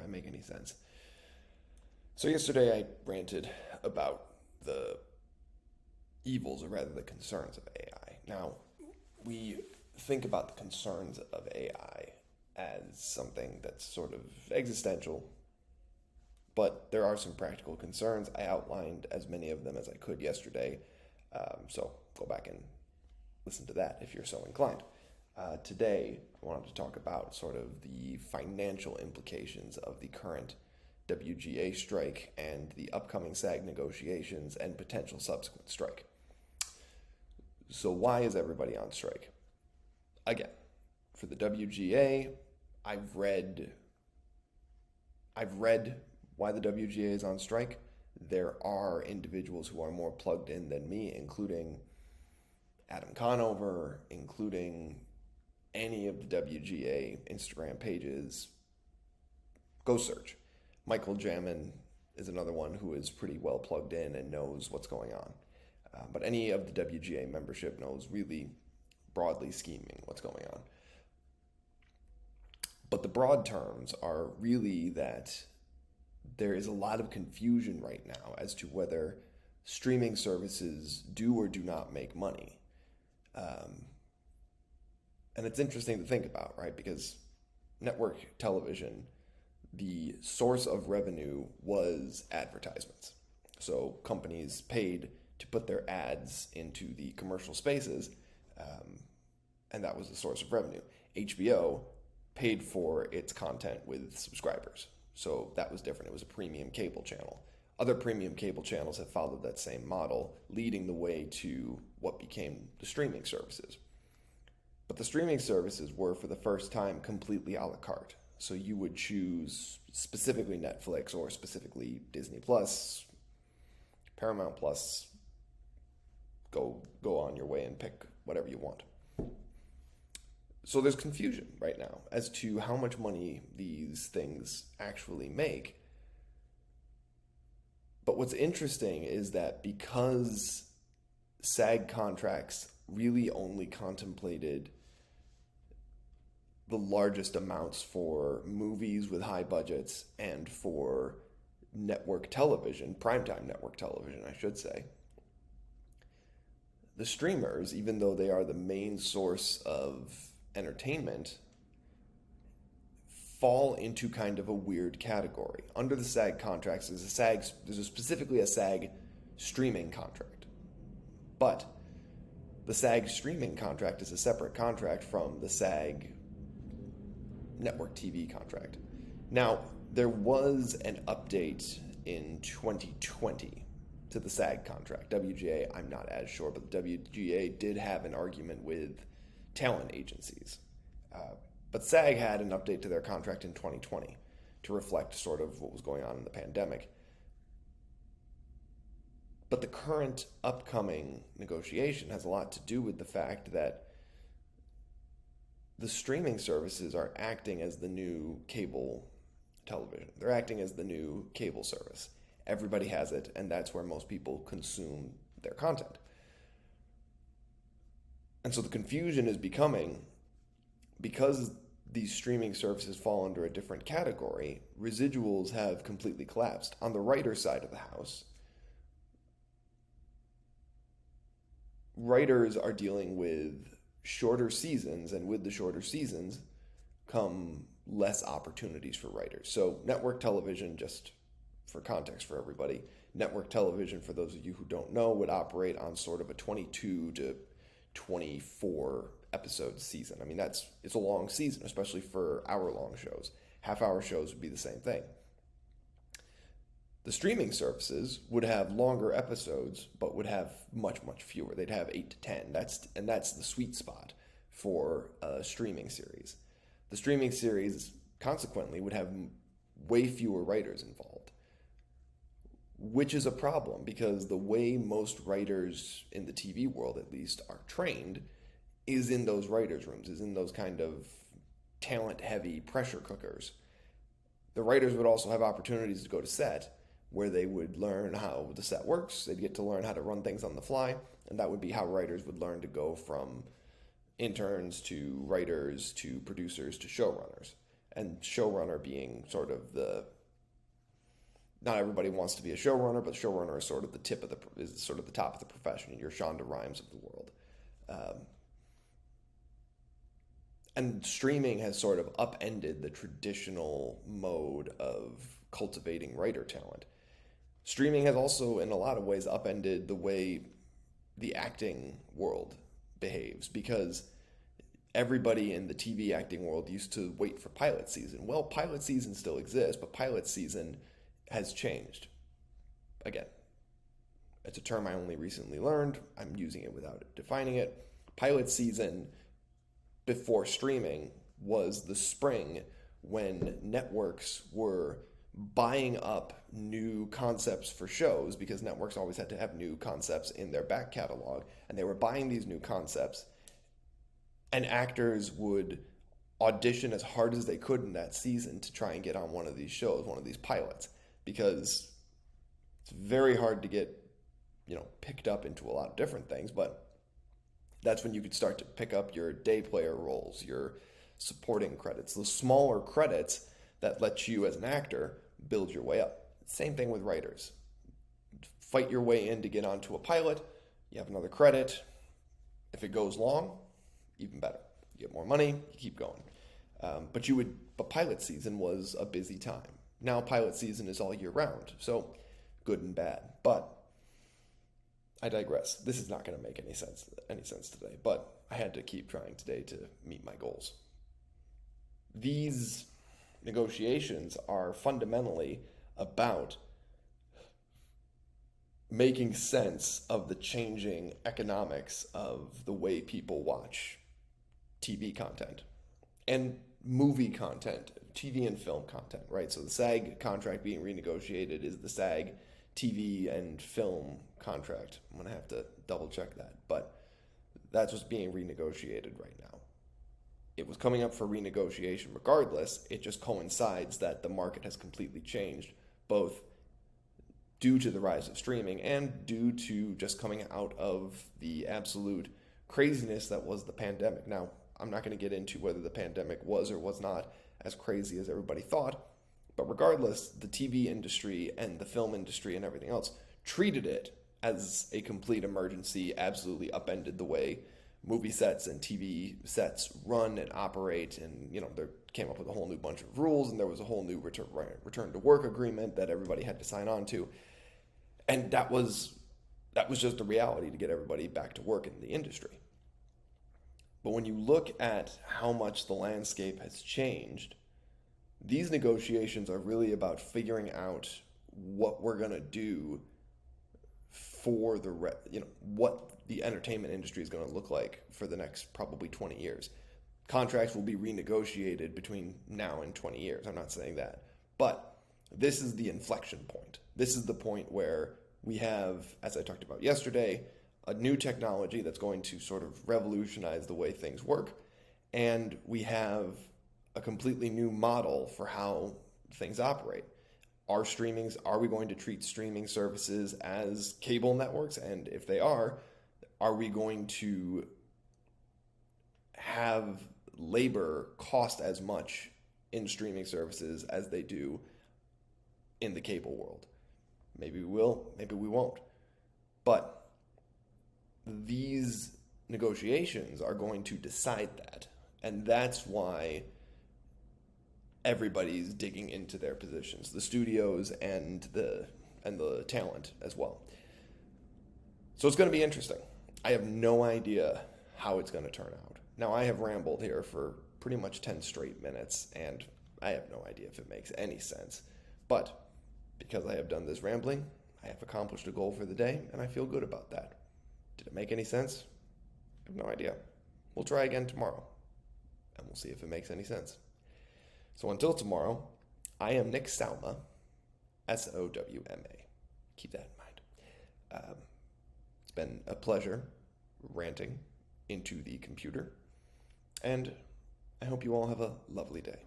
I make any sense. So yesterday I ranted about the evils, or rather the concerns of AI. Now, we think about the concerns of AI as something that's sort of existential, but there are some practical concerns. I outlined as many of them as I could yesterday, so go back and listen to that if you're so inclined. Today, I wanted to talk about sort of the financial implications of the current WGA strike and the upcoming SAG negotiations and potential subsequent strike. So why is everybody on strike? Again, for the WGA, I've read why the WGA is on strike. There are individuals who are more plugged in than me, including Adam Conover, including any of the WGA Instagram pages. Go search. Michael Jamin is another one who is pretty well plugged in and knows what's going on. But any of the WGA membership knows really broadly scheming what's going on. But the broad terms are really that there is a lot of confusion right now as to whether streaming services do or do not make money. And it's interesting to think about, right? Because network television, the source of revenue was advertisements. So companies paid to put their ads into the commercial spaces, and that was the source of revenue. HBO paid for its content with subscribers, so that was different. It was a premium cable channel. Other premium cable channels have followed that same model, leading the way to what became the streaming services. But the streaming services were, for the first time, completely a la carte. So you would choose specifically Netflix or specifically Disney Plus, Paramount Plus. Go on your way and pick whatever you want. So there's confusion right now as to how much money these things actually make. But what's interesting is that because SAG contracts really only contemplated the largest amounts for movies with high budgets and for network television, primetime network television, I should say, the streamers, even though they are the main source of entertainment, fall into kind of a weird category. Under the SAG contracts, there's specifically a SAG streaming contract. But the SAG streaming contract is a separate contract from the SAG network TV contract. Now, there was an update in 2020 to the SAG contract. WGA, I'm not as sure, but the WGA did have an argument with talent agencies. But SAG had an update to their contract in 2020 to reflect sort of what was going on in the pandemic. But the current upcoming negotiation has a lot to do with the fact that the streaming services are acting as the new cable television. They're acting as the new cable service. Everybody has it, and that's where most people consume their content. And so the confusion is becoming, because these streaming services fall under a different category, residuals have completely collapsed. On the writer side of the house, writers are dealing with shorter seasons, and with the shorter seasons come less opportunities for writers. So network television, just for context for everybody, network television, for those of you who don't know, would operate on sort of a 22 to 24 episode season. I mean, it's a long season, especially for hour-long shows. Half-hour shows would be the same thing. The streaming services would have longer episodes, but would have much, much fewer. They'd have 8 to 10. That's the sweet spot for a streaming series. The streaming series, consequently, would have way fewer writers involved, which is a problem because the way most writers in the TV world, at least, are trained is in those writers' rooms, is in those kind of talent-heavy pressure cookers. The writers would also have opportunities to go to set where they would learn how the set works. They'd get to learn how to run things on the fly, and that would be how writers would learn to go from interns to writers to producers to showrunners. and showrunner being sort of the, not everybody wants to be a showrunner, but showrunner is sort of the top of the profession. You're Shonda Rhimes of the world. And streaming has sort of upended the traditional mode of cultivating writer talent. Streaming has also, in a lot of ways, upended the way the acting world behaves, because everybody in the TV acting world used to wait for pilot season. Well, pilot season still exists, but pilot season has changed. Again, it's a term I only recently learned. I'm using it without defining it. Pilot season before streaming was the spring when networks were buying up new concepts for shows, because networks always had to have new concepts in their back catalog, and they were buying these new concepts, and actors would audition as hard as they could in that season to try and get on one of these shows, one of these pilots, because it's very hard to get, picked up into a lot of different things. But that's when you could start to pick up your day player roles, your supporting credits, the smaller credits that let you as an actor build your way up. Same thing with writers. Fight your way in to get onto a pilot. You have another credit. If it goes long, even better. You get more money, you keep going. But pilot season was a busy time. Now pilot season is all year round, so good and bad. But I digress. This is not going to make any sense today, but I had to keep trying today to meet my goals. These negotiations are fundamentally about making sense of the changing economics of the way people watch TV content and movie content, TV and film content, right? So the SAG contract being renegotiated is the SAG TV and film contract. I'm going to have to double check that, but that's what's being renegotiated right now. It was coming up for renegotiation regardless. It just coincides that the market has completely changed, both due to the rise of streaming and due to just coming out of the absolute craziness that was the pandemic. Now, I'm not going to get into whether the pandemic was or was not as crazy as everybody thought, but regardless, the TV industry and the film industry and everything else treated it as a complete emergency, absolutely upended the way movie sets and TV sets run and operate, and they came up with a whole new bunch of rules, and there was a whole new return to work agreement that everybody had to sign on to, and that was just the reality to get everybody back to work in the industry. But when you look at how much the landscape has changed, these negotiations are really about figuring out what we're going to do for what the entertainment industry is going to look like for the next probably 20 years. Contracts will be renegotiated between now and 20 years. I'm not saying that. But this is the inflection point. This is the point where we have, as I talked about yesterday, a new technology that's going to sort of revolutionize the way things work. And we have a completely new model for how things operate. Are we going to treat streaming services as cable networks? And if they are we going to have labor cost as much in streaming services as they do in the cable world? Maybe we will, maybe we won't. But these negotiations are going to decide that. And that's why everybody's digging into their positions, the studios and the talent as well. So it's going to be interesting. I have no idea how it's going to turn out. Now, I have rambled here for pretty much 10 straight minutes, and I have no idea if it makes any sense. But because I have done this rambling, I have accomplished a goal for the day, and I feel good about that. Did it make any sense? I have no idea. We'll try again tomorrow, and we'll see if it makes any sense. So until tomorrow, I am Nick Sauma, SOWMA. Keep that in mind. It's been a pleasure ranting into the computer, and I hope you all have a lovely day.